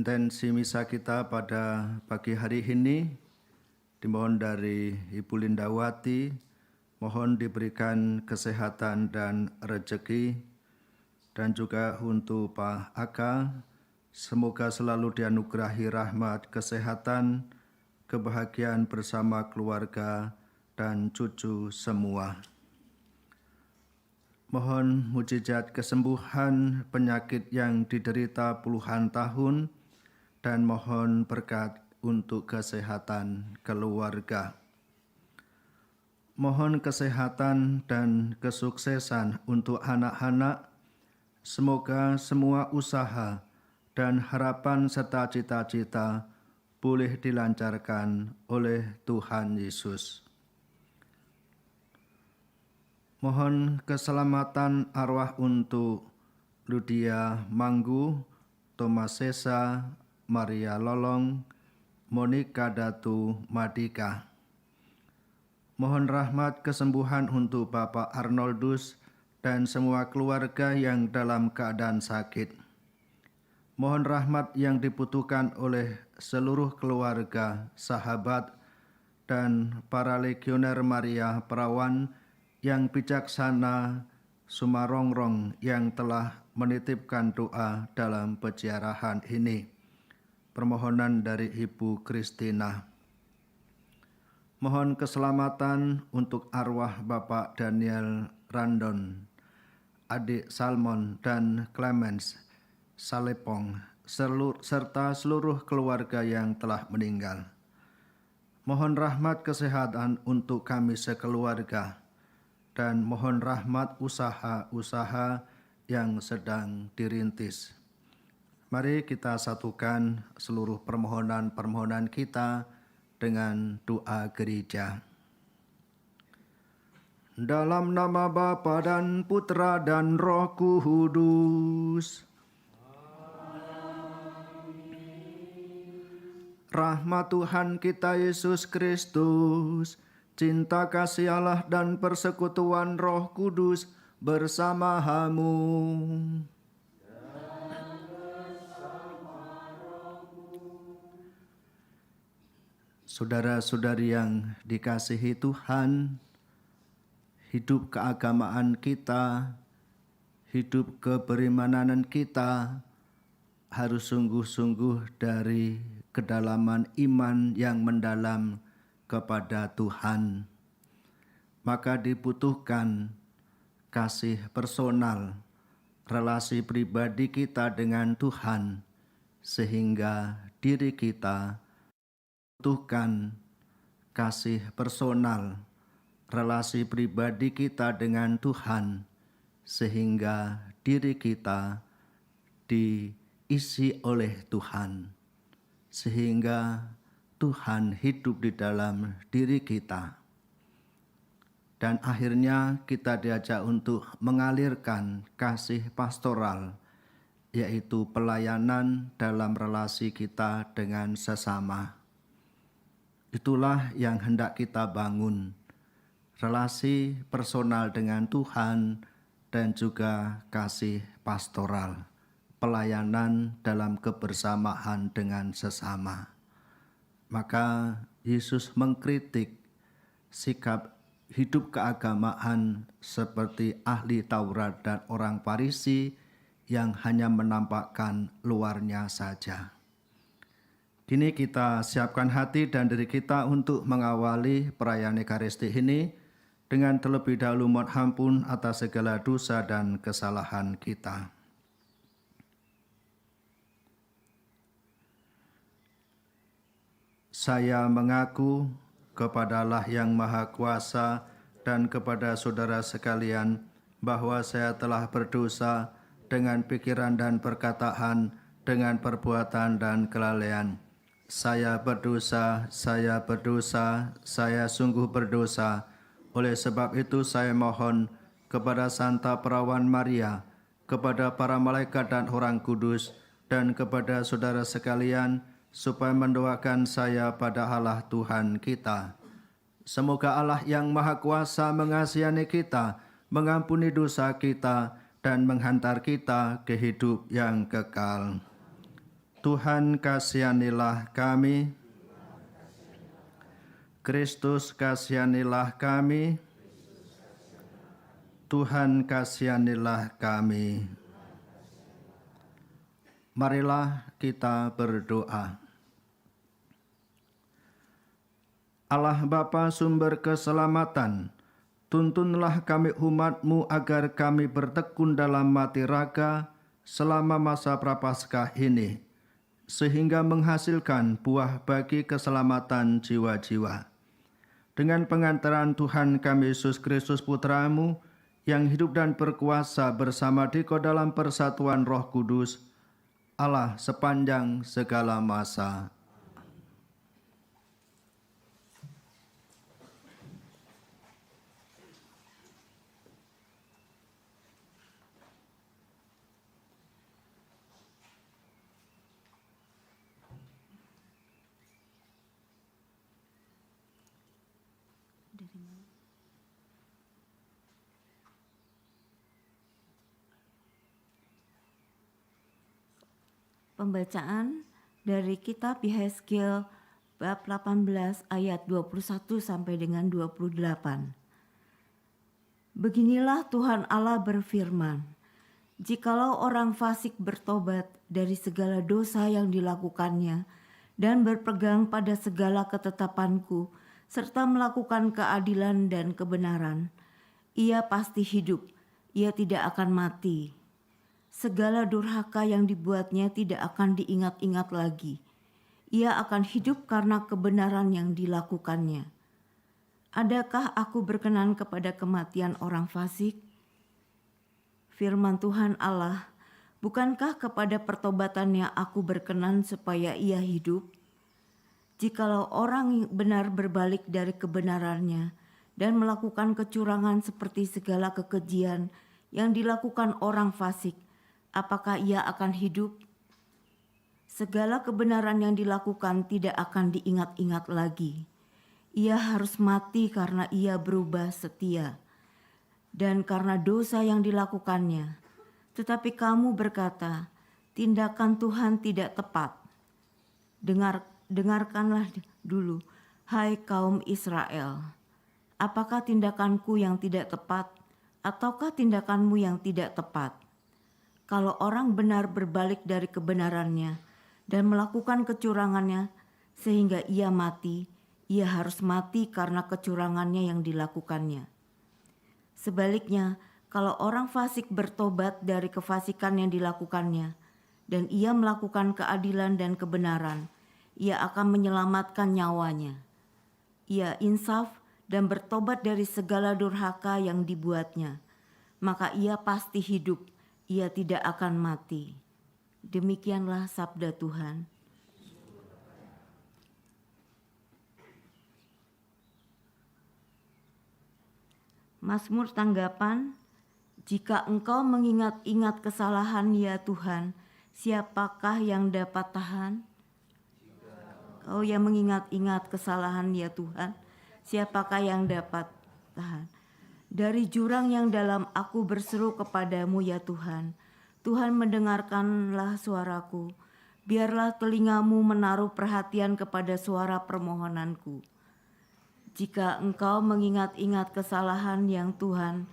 intensi misa kita pada pagi hari ini dimohon dari Ibu Lindawati, mohon diberikan kesehatan dan rezeki, dan juga untuk Pak Aka, semoga selalu dianugerahi rahmat kesehatan, kebahagiaan bersama keluarga dan cucu semua. Mohon mujizat kesembuhan penyakit yang diderita puluhan tahun dan mohon berkat untuk kesehatan keluarga. Mohon kesehatan dan kesuksesan untuk anak-anak. Semoga semua usaha dan harapan serta cita-cita boleh dilancarkan oleh Tuhan Yesus. Mohon keselamatan arwah untuk Ludia Manggu, Thomas Sesa, Maria Lolong, Monika Datu Madika. Mohon rahmat kesembuhan untuk Bapak Arnoldus dan semua keluarga yang dalam keadaan sakit. Mohon rahmat yang dibutuhkan oleh seluruh keluarga, sahabat, dan para legioner Maria Perawan yang bijaksana, sumarongrong yang telah menitipkan doa dalam peziarahan ini. Permohonan dari Ibu Kristina. Mohon keselamatan untuk arwah Bapak Daniel Randon, adik Salmon dan Clemens Salepong, serta seluruh keluarga yang telah meninggal. Mohon rahmat kesehatan untuk kami sekeluarga, dan mohon rahmat usaha-usaha yang sedang dirintis. Mari kita satukan seluruh permohonan-permohonan kita dengan doa gereja. Dalam nama Bapa dan Putra dan Roh Kudus. Rahmat Tuhan kita Yesus Kristus, cinta kasih Allah dan persekutuan Roh Kudus bersama-Mu. Saudara-saudari yang dikasihi Tuhan, hidup keagamaan kita, hidup keberimanan kita harus sungguh-sungguh dari kedalaman iman yang mendalam kepada Tuhan. Maka dibutuhkan kasih personal, relasi pribadi kita dengan Tuhan, sehingga diri kita membutuhkan kasih personal, relasi pribadi kita dengan Tuhan, sehingga diri kita diisi oleh Tuhan, sehingga Tuhan hidup di dalam diri kita. Dan akhirnya kita diajak untuk mengalirkan kasih pastoral, yaitu pelayanan dalam relasi kita dengan sesama. Itulah yang hendak kita bangun, relasi personal dengan Tuhan dan juga kasih pastoral, pelayanan dalam kebersamaan dengan sesama. Maka Yesus mengkritik sikap hidup keagamaan seperti ahli Taurat dan orang Farisi yang hanya menampakkan luarnya saja. Kini kita siapkan hati dan diri kita untuk mengawali perayaan Ekaristi ini dengan terlebih dahulu mohon ampun atas segala dosa dan kesalahan kita. Saya mengaku kepada Allah yang Maha Kuasa dan kepada saudara sekalian bahwa saya telah berdosa dengan pikiran dan perkataan, dengan perbuatan dan kelalaian. Saya berdosa, saya sungguh berdosa. Oleh sebab itu saya mohon kepada Santa Perawan Maria, kepada para malaikat dan orang kudus, dan kepada saudara sekalian, supaya mendoakan saya pada Allah Tuhan kita. Semoga Allah yang Maha Kuasa mengasihani kita, mengampuni dosa kita, dan menghantar kita ke hidup yang kekal. Tuhan kasihanilah kami. Kristus kasihanilah kami. Tuhan kasihanilah kami. Marilah kita berdoa. Allah Bapa sumber keselamatan, tuntunlah kami umat-Mu agar kami bertekun dalam mati raga selama masa Prapaskah ini, sehingga menghasilkan buah bagi keselamatan jiwa-jiwa. Dengan pengantaran Tuhan kami Yesus Kristus Putra-Mu, yang hidup dan berkuasa bersama Dikau dalam persatuan Roh Kudus, Allah sepanjang segala masa. Pembacaan dari kitab Yehezkiel bab 18 ayat 21 sampai dengan 28. Beginilah Tuhan Allah berfirman, jikalau orang fasik bertobat dari segala dosa yang dilakukannya dan berpegang pada segala ketetapanku serta melakukan keadilan dan kebenaran, ia pasti hidup, ia tidak akan mati. Segala durhaka yang dibuatnya tidak akan diingat-ingat lagi. Ia akan hidup karena kebenaran yang dilakukannya. Adakah aku berkenan kepada kematian orang fasik? Firman Tuhan Allah, bukankah kepada pertobatannya aku berkenan supaya ia hidup? Jikalau orang benar berbalik dari kebenarannya dan melakukan kecurangan seperti segala kekejian yang dilakukan orang fasik, apakah ia akan hidup? Segala kebenaran yang dilakukan tidak akan diingat-ingat lagi. Ia harus mati karena ia berubah setia dan karena dosa yang dilakukannya. Tetapi kamu berkata, tindakan Tuhan tidak tepat. Dengarkanlah dulu, hai kaum Israel. Apakah tindakanku yang tidak tepat, ataukah tindakanmu yang tidak tepat? Kalau orang benar berbalik dari kebenarannya dan melakukan kecurangannya sehingga ia mati, ia harus mati karena kecurangannya yang dilakukannya. Sebaliknya, kalau orang fasik bertobat dari kefasikan yang dilakukannya dan ia melakukan keadilan dan kebenaran, ia akan menyelamatkan nyawanya. Ia insaf dan bertobat dari segala durhaka yang dibuatnya, maka ia pasti hidup. Ia tidak akan mati. Demikianlah sabda Tuhan. Mazmur tanggapan, jika engkau mengingat-ingat kesalahan ya Tuhan, siapakah yang dapat tahan? Kau yang mengingat-ingat kesalahan ya Tuhan, siapakah yang dapat tahan? Dari jurang yang dalam aku berseru kepadamu ya Tuhan. Tuhan mendengarkanlah suaraku. Biarlah telingamu menaruh perhatian kepada suara permohonanku. Jika engkau mengingat-ingat kesalahan yang Tuhan,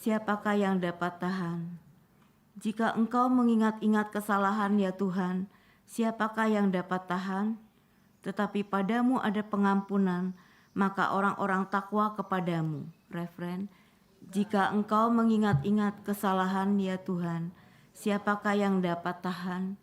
siapakah yang dapat tahan? Jika engkau mengingat-ingat kesalahan ya Tuhan, siapakah yang dapat tahan? Tetapi padamu ada pengampunan, maka orang-orang takwa kepadamu. Referen, jika engkau mengingat-ingat kesalahan ya Tuhan, siapakah yang dapat tahan?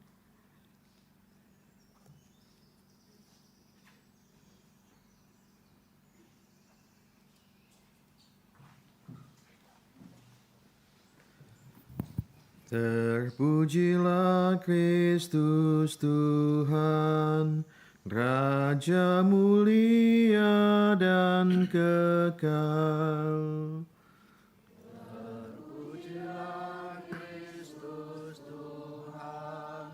Terpujilah Kristus Tuhan, Raja mulia dan kekal. Terpujilah Kristus Tuhan,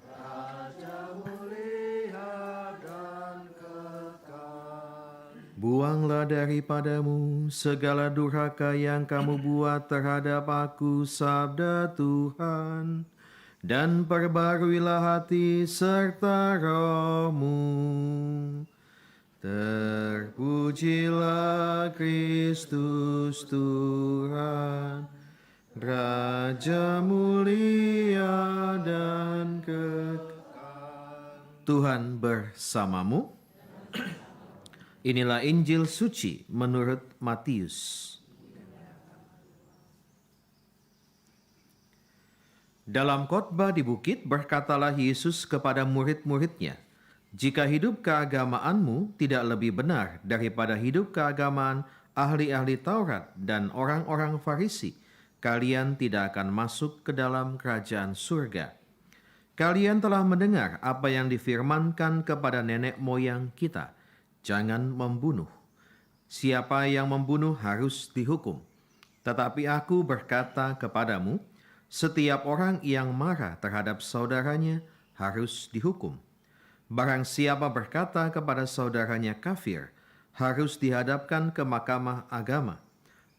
Raja mulia dan kekal. Buanglah daripadamu segala durhaka yang kamu buat terhadap aku, sabda Tuhan. dan perbaruilah hati serta rohmu. Terpujilah Kristus Tuhan, Raja mulia dan kekal. Tuhan bersamamu. Inilah Injil suci menurut Matius. Dalam khotbah di bukit berkatalah Yesus kepada murid-muridnya, "Jika hidup keagamaanmu tidak lebih benar daripada hidup keagamaan ahli-ahli Taurat dan orang-orang Farisi, kalian tidak akan masuk ke dalam kerajaan surga. Kalian telah mendengar apa yang difirmankan kepada nenek moyang kita, jangan membunuh. Siapa yang membunuh harus dihukum. Tetapi aku berkata kepadamu, setiap orang yang marah terhadap saudaranya harus dihukum. Barang siapa berkata kepada saudaranya kafir, harus dihadapkan ke mahkamah agama.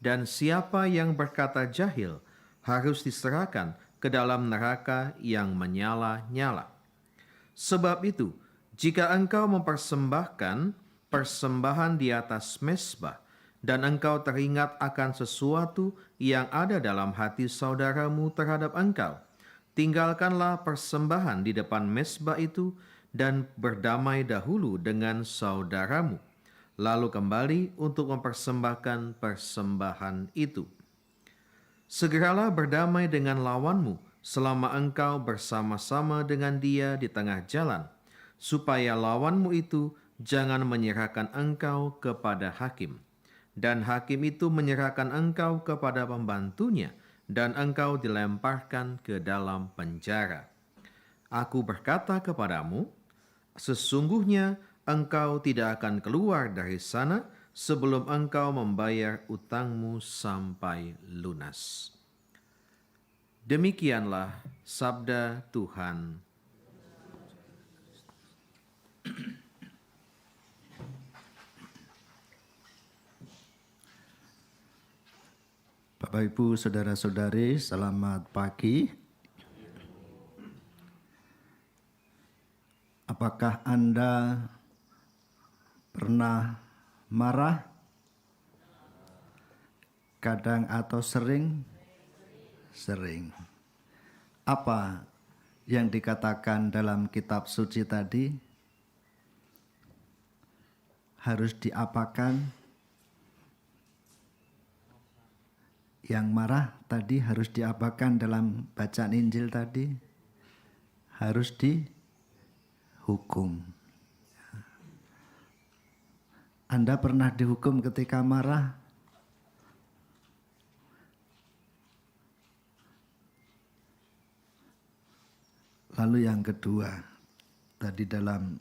Dan siapa yang berkata jahil, harus diserahkan ke dalam neraka yang menyala-nyala. Sebab itu, jika engkau mempersembahkan persembahan di atas mezbah, dan engkau teringat akan sesuatu yang ada dalam hati saudaramu terhadap engkau, tinggalkanlah persembahan di depan mezbah itu dan berdamai dahulu dengan saudaramu, lalu kembali untuk mempersembahkan persembahan itu. Segeralah berdamai dengan lawanmu selama engkau bersama-sama dengan dia di tengah jalan, supaya lawanmu itu jangan menyerahkan engkau kepada hakim, dan hakim itu menyerahkan engkau kepada pembantunya, dan engkau dilemparkan ke dalam penjara. Aku berkata kepadamu, sesungguhnya engkau tidak akan keluar dari sana sebelum engkau membayar utangmu sampai lunas." Demikianlah sabda Tuhan. Bapak, Ibu, Saudara-saudari, selamat pagi. Apakah Anda pernah marah? Kadang atau sering? Sering. Apa yang dikatakan dalam kitab suci tadi? Harus diapakan? Yang marah tadi harus diapakan dalam bacaan Injil tadi? Harus dihukum. Anda pernah dihukum ketika marah? Lalu yang kedua, tadi dalam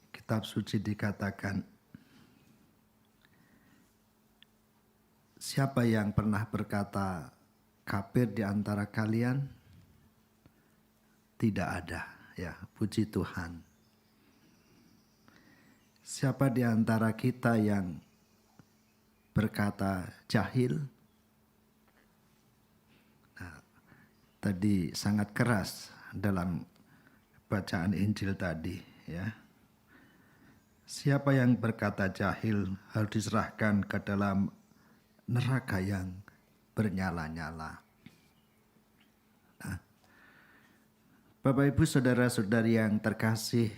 kitab suci dikatakan, siapa yang pernah berkata kafir di antara kalian? Tidak ada, ya, puji Tuhan. Siapa di antara kita yang berkata jahil? Nah, tadi sangat keras dalam bacaan Injil tadi, ya. Siapa yang berkata jahil harus diserahkan ke dalam neraka yang bernyala-nyala. Nah, Bapak, Ibu, Saudara-saudari yang terkasih,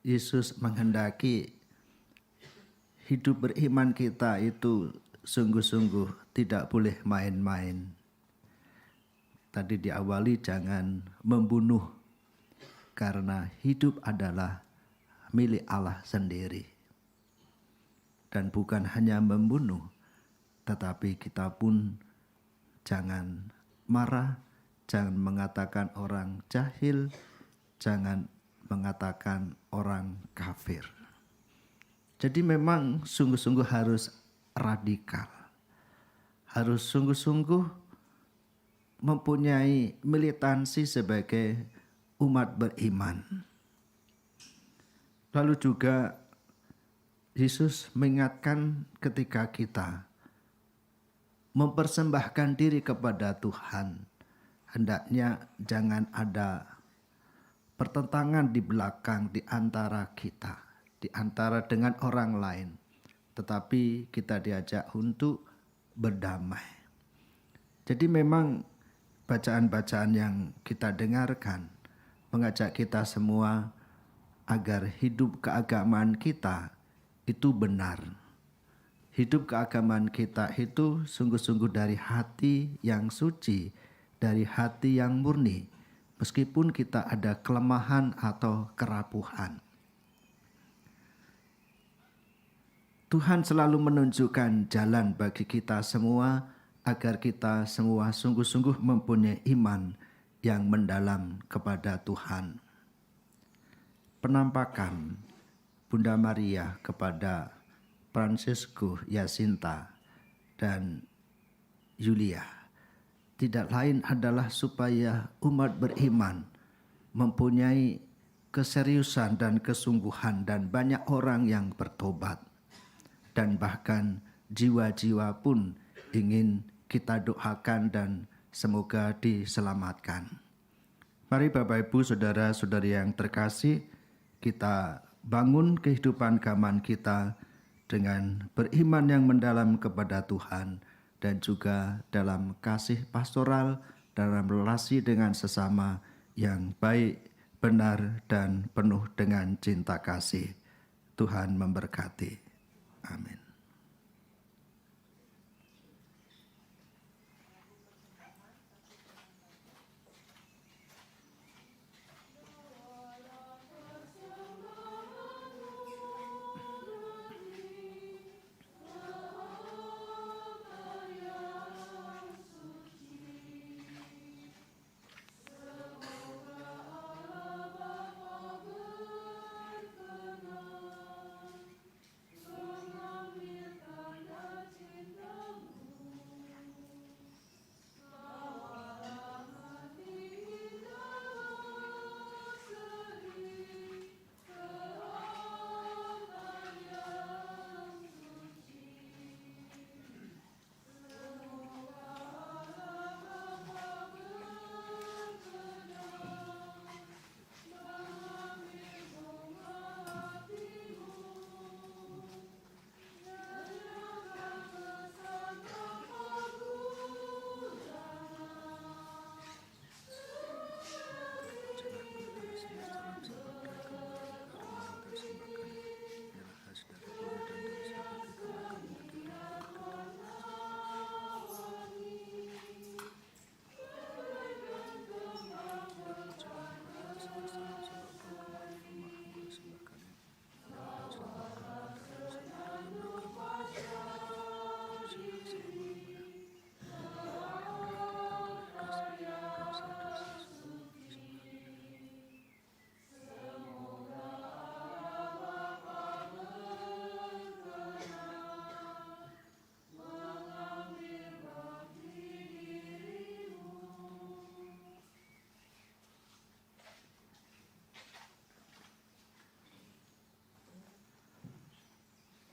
Yesus menghendaki hidup beriman kita itu sungguh-sungguh tidak boleh main-main. Tadi diawali jangan membunuh, karena hidup adalah milik Allah sendiri. Dan bukan hanya membunuh, tetapi kita pun jangan marah, jangan mengatakan orang jahil, jangan mengatakan orang kafir. Jadi memang sungguh-sungguh harus radikal. Harus sungguh-sungguh mempunyai militansi sebagai umat beriman. Lalu juga Yesus mengingatkan ketika kita mempersembahkan diri kepada Tuhan, hendaknya jangan ada pertentangan di belakang di antara kita, di antara dengan orang lain. Tetapi kita diajak untuk berdamai. Jadi memang bacaan-bacaan yang kita dengarkan mengajak kita semua agar hidup keagamaan kita itu benar. Hidup keagamaan kita itu sungguh-sungguh dari hati yang suci, dari hati yang murni, meskipun kita ada kelemahan atau kerapuhan. Tuhan selalu menunjukkan jalan bagi kita semua agar kita semua sungguh-sungguh mempunyai iman yang mendalam kepada Tuhan. Penampakan Bunda Maria kepada Francesco, Jacinta, dan Yulia tidak lain adalah supaya umat beriman mempunyai keseriusan dan kesungguhan dan banyak orang yang bertobat. Dan bahkan jiwa-jiwa pun ingin kita doakan dan semoga diselamatkan. Mari Bapak Ibu Saudara-saudari yang terkasih, kita bangun kehidupan keagamaan kita dengan beriman yang mendalam kepada Tuhan dan juga dalam kasih pastoral, dalam relasi dengan sesama yang baik, benar, dan penuh dengan cinta kasih. Tuhan memberkati. Amin.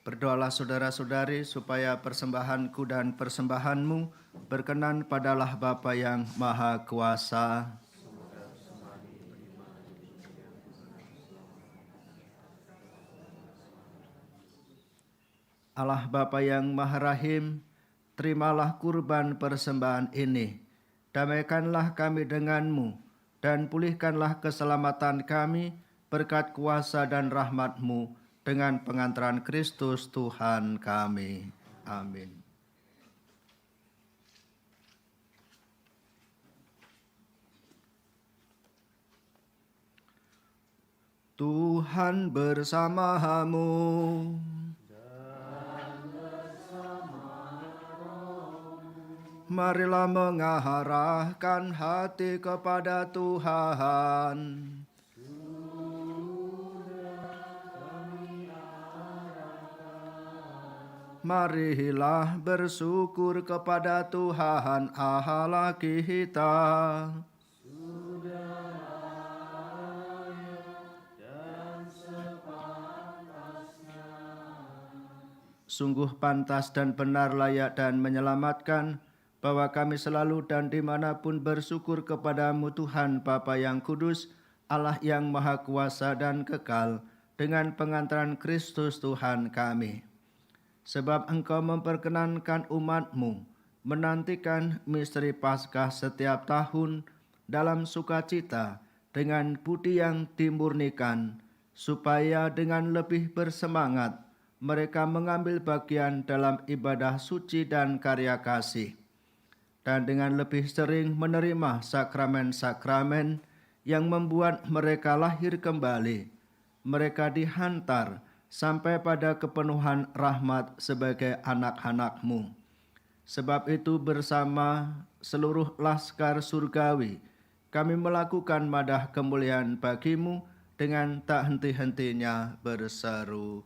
Berdoalah saudara-saudari supaya persembahanku dan persembahanmu berkenan padalah Bapa yang Maha Kuasa. Allah Bapa yang Maha Rahim, terimalah kurban persembahan ini. Damaikanlah kami denganmu dan pulihkanlah keselamatan kami berkat kuasa dan rahmat-Mu dengan pengantaran Kristus Tuhan kami. Amin. Tuhan bersamamu. Marilah mengarahkan hati kepada Tuhan. Marilah bersyukur kepada Tuhan Allah kita. Sungguh pantas dan benar, layak dan menyelamatkan bahwa kami selalu dan dimanapun bersyukur kepadamu Tuhan Bapa yang kudus, Allah yang maha kuasa dan kekal, dengan pengantaran Kristus Tuhan kami. Sebab Engkau memperkenankan umat-Mu menantikan misteri Paskah setiap tahun dalam sukacita dengan budi yang dimurnikan, supaya dengan lebih bersemangat mereka mengambil bagian dalam ibadah suci dan karya kasih, dan dengan lebih sering menerima sakramen-sakramen yang membuat mereka lahir kembali. Mereka dihantar sampai pada kepenuhan rahmat sebagai anak-anak-Mu. Sebab itu bersama seluruh laskar surgawi kami melakukan madah kemuliaan bagi-Mu dengan tak henti-hentinya berseru,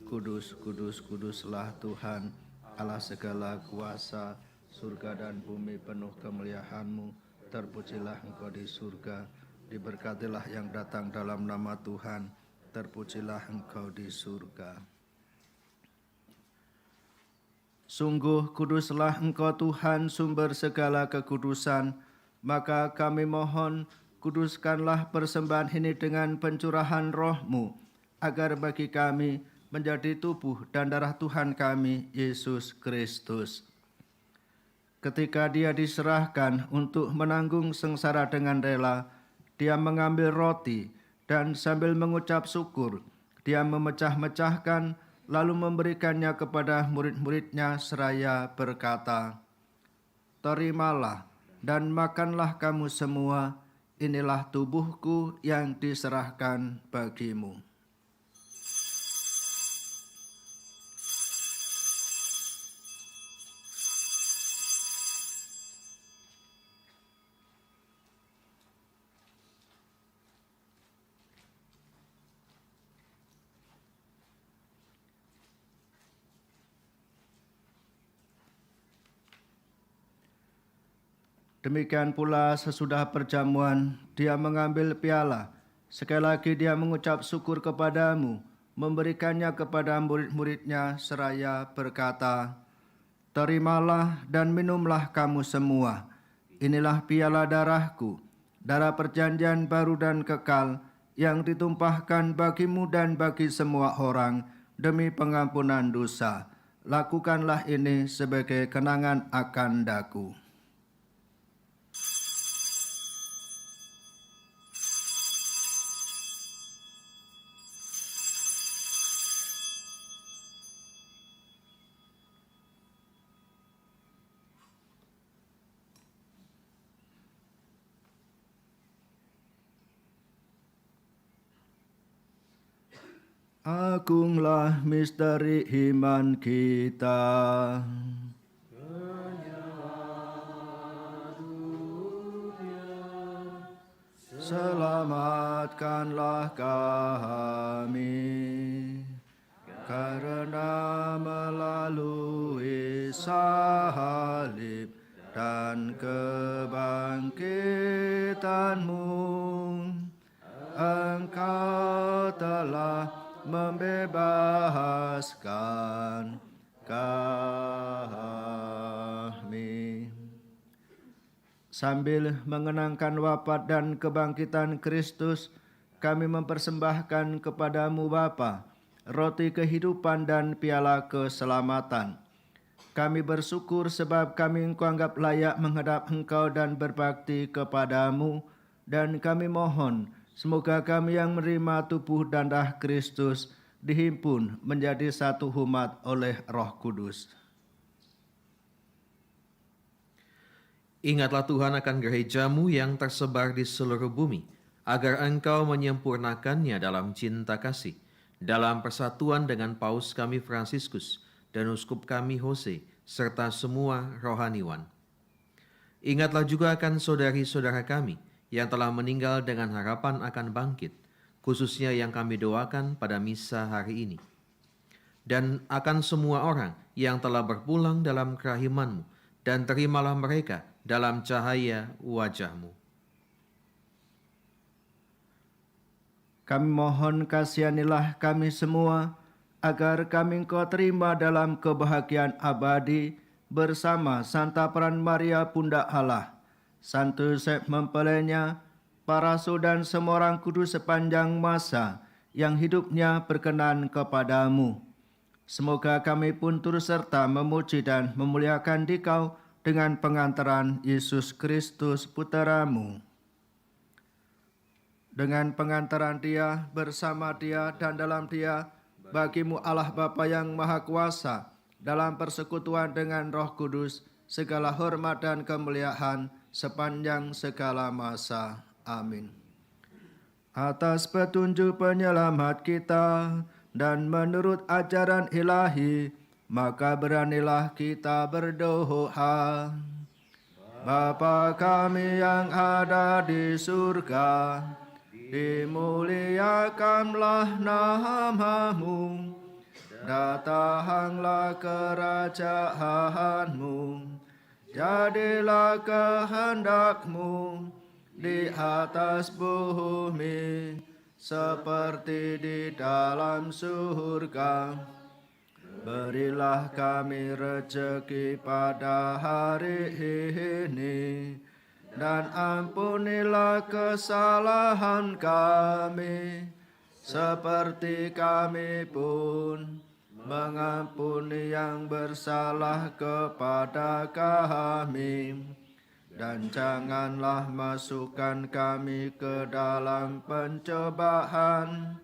Kudus, kudus, kuduslah Tuhan, Allah segala kuasa, surga dan bumi penuh kemuliaan-Mu. Terpujilah Engkau di surga, diberkatilah yang datang dalam nama Tuhan, terpujilah Engkau di surga. Sungguh kuduslah Engkau Tuhan, sumber segala kekudusan, maka kami mohon, kuduskanlah persembahan ini dengan pencurahan roh-Mu, agar bagi kami menjadi tubuh dan darah Tuhan kami, Yesus Kristus. Ketika Dia diserahkan untuk menanggung sengsara dengan rela, Dia mengambil roti dan sambil mengucap syukur, Dia memecah-mecahkan, lalu memberikannya kepada murid-muridnya seraya berkata, Terimalah dan makanlah kamu semua, inilah tubuhku yang diserahkan bagimu. Demikian pula sesudah perjamuan, Dia mengambil piala. Sekali lagi Dia mengucap syukur kepadamu, memberikannya kepada murid-muridnya seraya berkata, Terimalah dan minumlah kamu semua. Inilah piala darahku, darah perjanjian baru dan kekal, yang ditumpahkan bagimu dan bagi semua orang demi pengampunan dosa. Lakukanlah ini sebagai kenangan akan daku. Agunglah misteri iman kita. Selamatkanlah kami, karena melalui salib dan kebangkitan-Mu, Engkau telah membebaskan kami. Sambil mengenangkan wafat dan kebangkitan Kristus, kami mempersembahkan kepadamu Bapa, roti kehidupan dan piala keselamatan. Kami bersyukur sebab kami Engkau anggap layak menghadap Engkau dan berbakti kepadamu, dan kami mohon, semoga kami yang menerima tubuh dan darah Kristus dihimpun menjadi satu umat oleh Roh Kudus. Ingatlah Tuhan akan gereja-Mu yang tersebar di seluruh bumi, agar Engkau menyempurnakannya dalam cinta kasih, dalam persatuan dengan Paus kami Fransiskus dan Uskup kami Hose, serta semua rohaniwan. Ingatlah juga akan saudari-saudara kami yang telah meninggal dengan harapan akan bangkit, khususnya yang kami doakan pada misa hari ini. Dan akan semua orang yang telah berpulang dalam kerahiman-Mu, dan terimalah mereka dalam cahaya wajah-Mu. Kami mohon kasihanilah kami semua, agar kami Engkau terima dalam kebahagiaan abadi bersama Santa Peran Maria Pundak Allah, Santo Yosef mempelainya, para rasul dan semua orang kudus sepanjang masa yang hidupnya berkenan kepadamu. Semoga kami pun turut serta memuji dan memuliakan Dikau dengan pengantaran Yesus Kristus Puteramu. Dengan pengantaran Dia, bersama Dia, dan dalam Dia, bagimu Allah Bapa yang Maha Kuasa, dalam persekutuan dengan Roh Kudus, segala hormat dan kemuliaan sepanjang segala masa. Amin. Atas petunjuk penyelamat kita dan menurut ajaran ilahi, maka beranilah kita berdoa. Bapa kami yang ada di surga, dimuliakanlah namamu, datanglah kerajaanmu, jadilah kehendakmu di atas bumi seperti di dalam surga. Berilah kami rezeki pada hari ini, dan ampunilah kesalahan kami, seperti kami pun mengampuni yang bersalah kepada kami. Dan janganlah masukkan kami ke dalam pencobaan,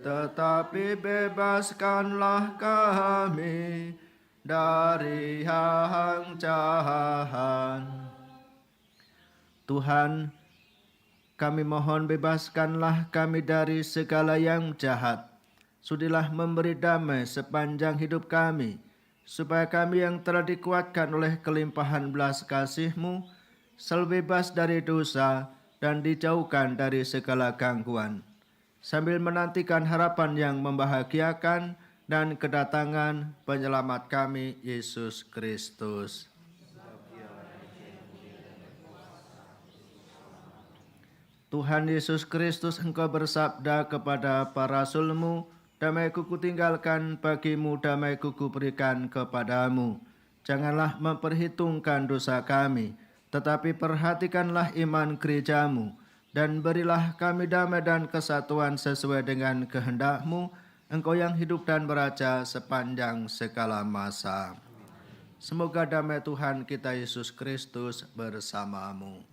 tetapi bebaskanlah kami dari yang jahat. Tuhan, kami mohon bebaskanlah kami dari segala yang jahat. Sudilah memberi damai sepanjang hidup kami, supaya kami yang telah dikuatkan oleh kelimpahan belas kasih-Mu, selalu bebas dari dosa dan dijauhkan dari segala gangguan, sambil menantikan harapan yang membahagiakan dan kedatangan penyelamat kami, Yesus Kristus. Tuhan Yesus Kristus, Engkau bersabda kepada para rasul-Mu, damai-Ku kutinggalkan bagimu, damai-Ku kuberikan kepadamu. Janganlah memperhitungkan dosa kami, tetapi perhatikanlah iman gereja-Mu, dan berilah kami damai dan kesatuan sesuai dengan kehendak-Mu, Engkau yang hidup dan beraja sepanjang segala masa. Semoga damai Tuhan kita Yesus Kristus bersamamu.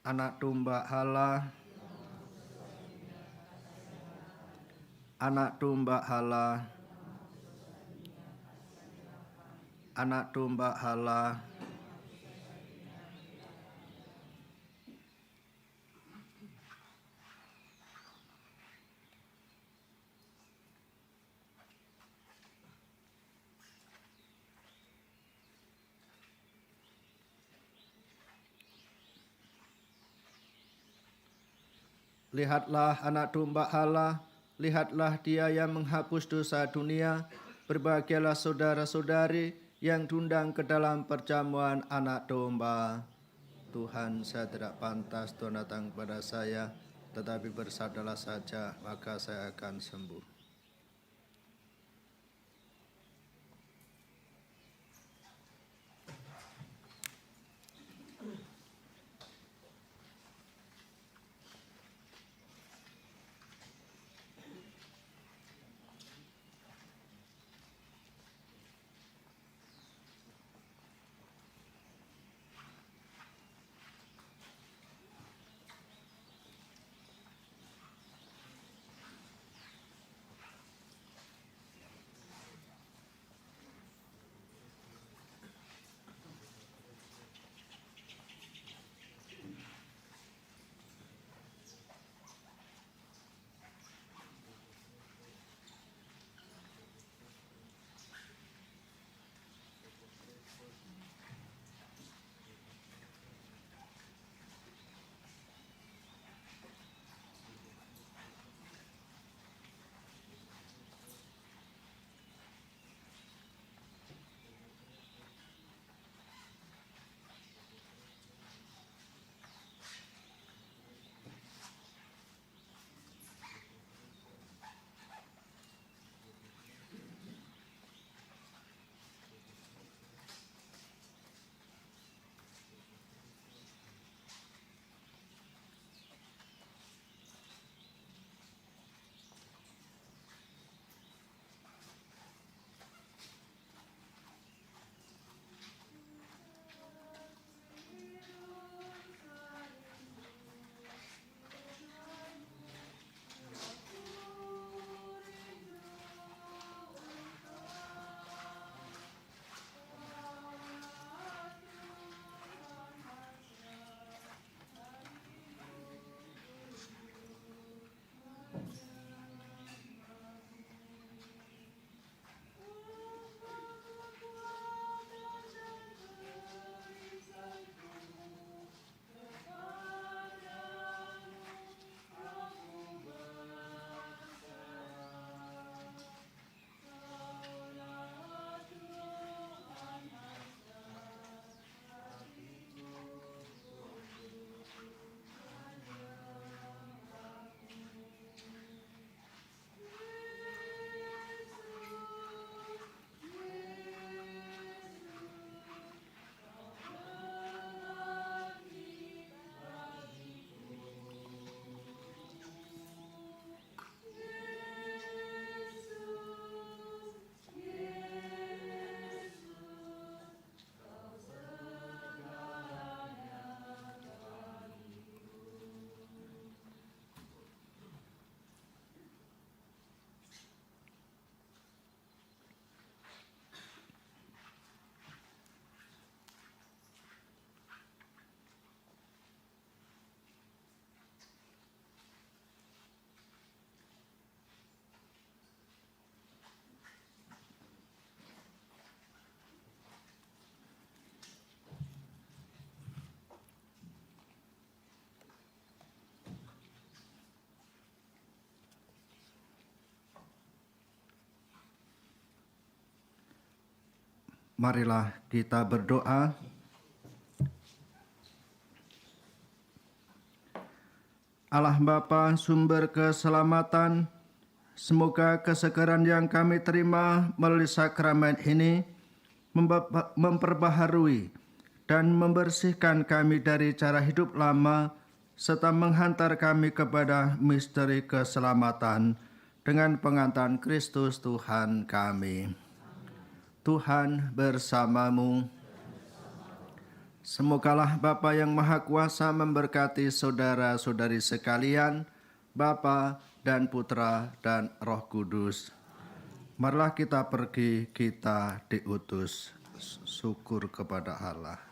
Anak domba Allah, anak domba Allah, anak domba Allah. Lihatlah anak domba Allah, lihatlah Dia yang menghapus dosa dunia. Berbahagialah saudara-saudari yang diundang ke dalam perjamuan anak domba. Tuhan, saya tidak pantas Tuhan datang kepada saya, tetapi bersabdalah saja, maka saya akan sembuh. Marilah kita berdoa. Allah Bapa, sumber keselamatan, semoga kesegaran yang kami terima melalui sakramen ini memperbaharui dan membersihkan kami dari cara hidup lama, serta menghantar kami kepada misteri keselamatan dengan pengantaran Kristus Tuhan kami. Tuhan bersamamu. Semogalah Bapa yang Maha Kuasa memberkati saudara-saudari sekalian, Bapa dan Putra dan Roh Kudus. Marilah kita pergi, kita diutus. Syukur kepada Allah.